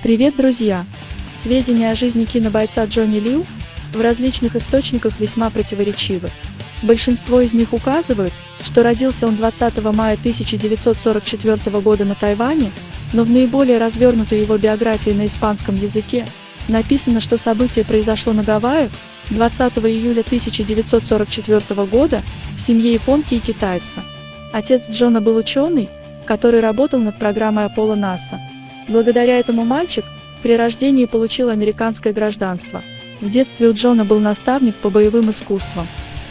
Привет, друзья! Сведения о жизни кинобойца Джонни Лью в различных источниках весьма противоречивы. Большинство из них указывают, что родился он 20 мая 1944 года на Тайване, но в наиболее развернутой его биографии на испанском языке написано, что событие произошло на Гавайях 20 июля 1944 года в семье японки и китайца. Отец Джона был ученый, который работал над программой Аполло НАСА. Благодаря этому мальчик при рождении получил американское гражданство. В детстве у Джона был наставник по боевым искусствам.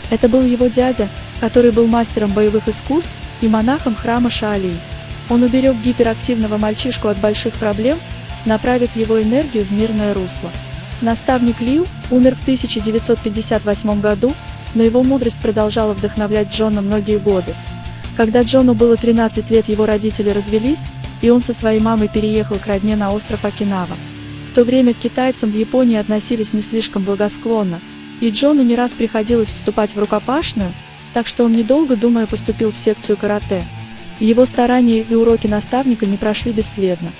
Это был его дядя, который был мастером боевых искусств и монахом храма Шаолинь. Он уберег гиперактивного мальчишку от больших проблем, направив его энергию в мирное русло. Наставник Лью умер в 1958 году, но его мудрость продолжала вдохновлять Джона многие годы. Когда Джону было 13 лет, его родители развелись, и он со своей мамой переехал к родне на остров Окинава. В то время к китайцам в Японии относились не слишком благосклонно, и Джону не раз приходилось вступать в рукопашную, так что он, недолго думая, поступил в секцию карате. Его старания и уроки наставника не прошли бесследно.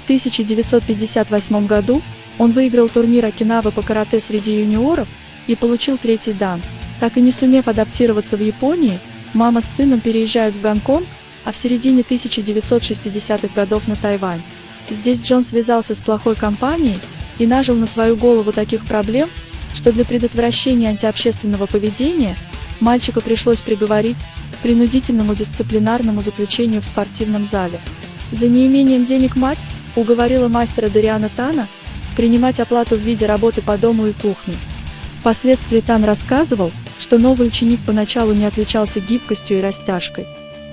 В 1958 году он выиграл турнир Окинава по карате среди юниоров и получил 3-й дан. Так и не сумев адаптироваться в Японии, мама с сыном переезжают в Гонконг, а в середине 1960-х годов на Тайвань. Здесь Джон связался с плохой компанией и нажил на свою голову таких проблем, что для предотвращения антиобщественного поведения мальчика пришлось приговорить к принудительному дисциплинарному заключению в спортивном зале. За неимением денег мать уговорила мастера Дариана Тана принимать оплату в виде работы по дому и кухне. Впоследствии Тан рассказывал, что новый ученик поначалу не отличался гибкостью и растяжкой.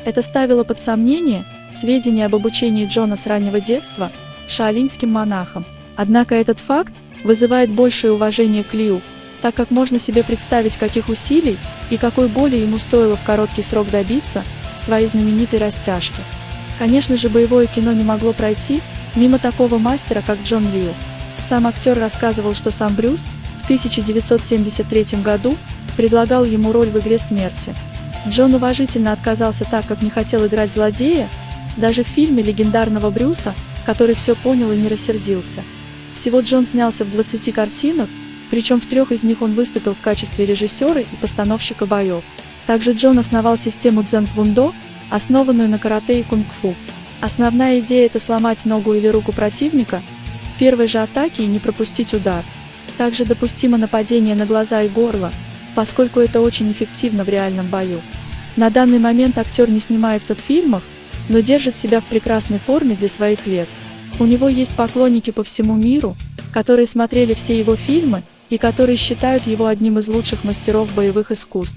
Это ставило под сомнение сведения об обучении Джона с раннего детства шаолиньским монахам. Однако этот факт вызывает большее уважение к Лью, так как можно себе представить, каких усилий и какой боли ему стоило в короткий срок добиться своей знаменитой растяжки. Конечно же, боевое кино не могло пройти мимо такого мастера, как Джон Лью. Сам актер рассказывал, что сам Брюс в 1973 году предлагал ему роль в «Игре смерти». Джон уважительно отказался, так как не хотел играть злодея, даже в фильме легендарного Брюса, который все понял и не рассердился. Всего Джон снялся в 20 картинах, причем в 3 из них он выступил в качестве режиссера и постановщика боев. Также Джон основал систему Цзэн-Квундо, основанную на карате и кунг-фу. Основная идея – это сломать ногу или руку противника в первой же атаке и не пропустить удар. Также допустимо нападение на глаза и горло, поскольку это очень эффективно в реальном бою. На данный момент актер не снимается в фильмах, но держит себя в прекрасной форме для своих лет. У него есть поклонники по всему миру, которые смотрели все его фильмы и которые считают его одним из лучших мастеров боевых искусств.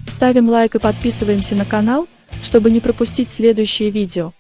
Ставим лайк и подписываемся на канал, чтобы не пропустить следующие видео.